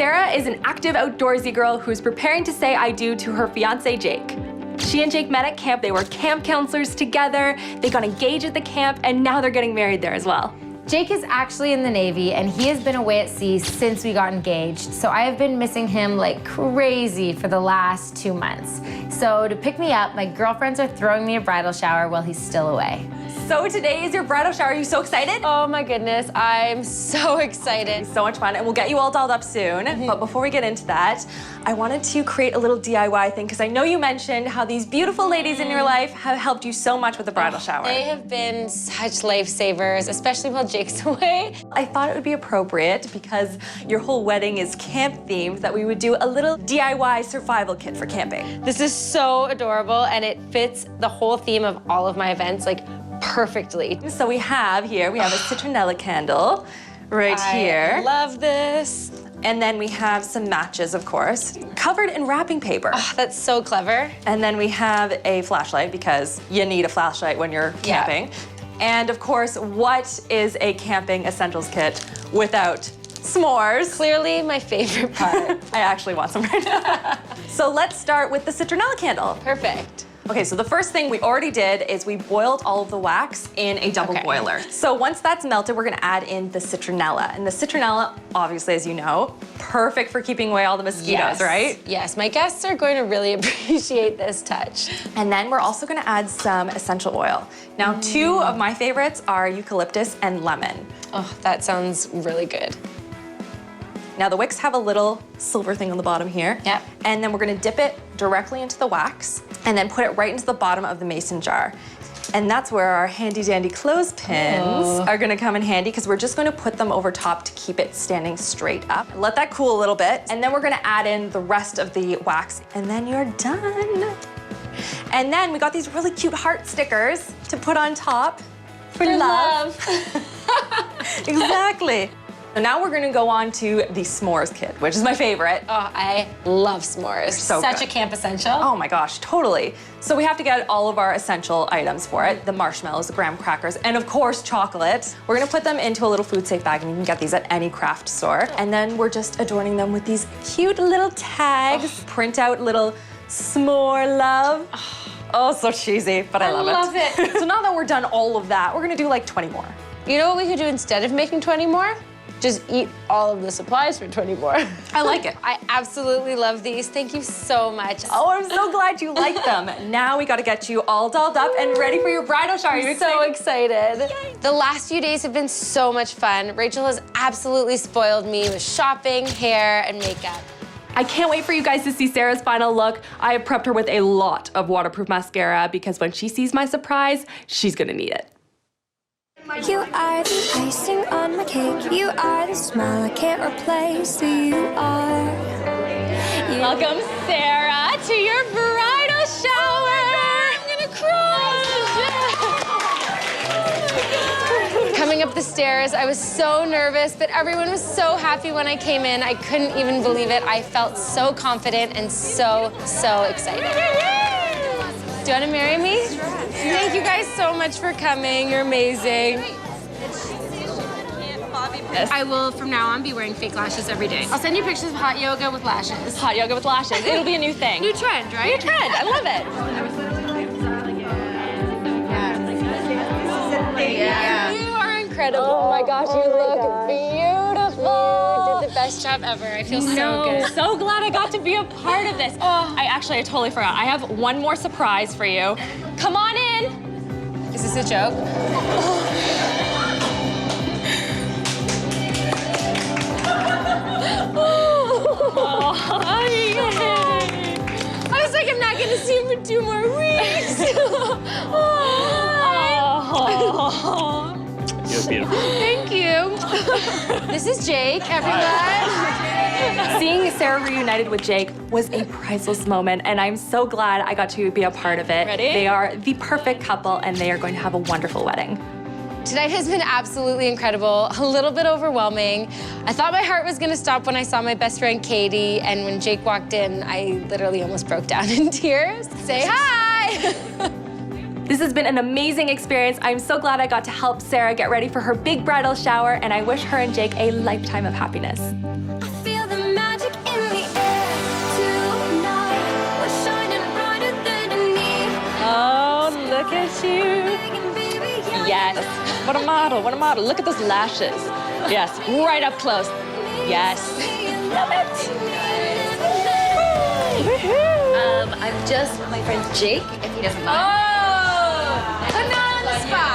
Sarah is an active outdoorsy girl who's preparing to say I do to her fiance, Jake. She and Jake met at camp. They were camp counselors together. They got engaged at the camp, and now they're getting married there as well. Jake is actually in the Navy, and he has been away at sea since we got engaged, so I have been missing him like crazy for the last 2 months. So to pick me up, my girlfriends are throwing me a bridal shower while he's still away. So today is your bridal shower. Are you so excited? Oh my goodness, I'm so excited. So much fun, and we'll get you all dolled up soon. But before we get into that, I wanted to create a little DIY thing because I know you mentioned how these beautiful ladies in your life have helped you so much with the bridal shower. They have been such lifesavers, especially while Jake's away. I thought it would be appropriate because your whole wedding is camp themed that we would do a little DIY survival kit for camping. This is so adorable, and it fits the whole theme of all of my events like perfectly. So we have a Citronella candle right here. I love this. And then we have some matches, of course, covered in wrapping paper. Oh, that's so clever. And then we have a flashlight because you need a flashlight when you're camping. Yeah. And of course, what is a camping essentials kit without s'mores? Clearly my favorite part. I actually want some right now. So let's start with the Citronella candle. Perfect. Okay, so the first thing we already did is we boiled all of the wax in a double boiler. So once that's melted, we're gonna add in the citronella. And the citronella, obviously, as you know, perfect for keeping away all the mosquitoes, right? Yes, my guests are going to really appreciate this touch. And then we're also gonna add some essential oil. Now, two of my favorites are eucalyptus and lemon. Oh, that sounds really good. Now the wicks have a little silver thing on the bottom here. Yep. And then we're gonna dip it directly into the wax and then put it right into the bottom of the mason jar. And that's where our handy dandy clothespins are gonna come in handy because we're just gonna put them over top to keep it standing straight up. Let that cool a little bit. And then we're gonna add in the rest of the wax and then you're done. And then we got these really cute heart stickers to put on top for love. Exactly. So now we're gonna go on to the s'mores kit, which is my favorite. Oh, I love s'mores. Such a camp essential. Oh my gosh, totally. So we have to get all of our essential items for it. The marshmallows, the graham crackers, and of course, chocolate. We're gonna put them into a little food safe bag and you can get these at any craft store. And then we're just adorning them with these cute little tags. Print out little s'more love. Oh, so cheesy, but I love it. So now that we're done all of that, we're gonna do like 20 more. You know what we could do instead of making 20 more? Just eat all of the supplies for 20 more. I like it. I absolutely love these. Thank you so much. Oh, I'm so glad you like them. Now we gotta get you all dolled up and ready for your bridal shower. I'm so excited. Yay. The last few days have been so much fun. Rachel has absolutely spoiled me with shopping, hair, and makeup. I can't wait for you guys to see Sarah's final look. I have prepped her with a lot of waterproof mascara because when she sees my surprise, she's gonna need it. You are the icing on my cake. You are the smile I can't replace. You are. Welcome, Sarah, to your bridal shower. I'm gonna cry. Coming up the stairs, I was so nervous, but everyone was so happy when I came in. I couldn't even believe it. I felt so confident and so excited. Do you want to marry me? Thank you guys so much for coming. You're amazing. I will, from now on, be wearing fake lashes every day. I'll send you pictures of hot yoga with lashes. Hot yoga with lashes. It'll be a new thing. New trend, right? New trend. I love it. Yeah. You are incredible. Oh my gosh, you look beautiful. You did the best job ever. I feel so good. So glad I got to be a part of this. I totally forgot. I have one more surprise for you. Come on in. Is this a joke? I was like, I'm not gonna see him for 2 more weeks. You're beautiful. Thank you. This is Jake, everyone. Seeing Sarah reunited with Jake was a priceless moment, and I'm so glad I got to be a part of it. Ready? They are the perfect couple, and they are going to have a wonderful wedding. Tonight has been absolutely incredible, a little bit overwhelming. I thought my heart was gonna stop when I saw my best friend Katie, and when Jake walked in, I literally almost broke down in tears. Say hi! This has been an amazing experience. I'm so glad I got to help Sarah get ready for her big bridal shower, and I wish her and Jake a lifetime of happiness. I feel the magic. Yes. What a model, what a model. Look at those lashes. Yes, right up close. Yes. Love it. I'm just with my friend Jake, if he doesn't mind. Oh! Put me on the spot.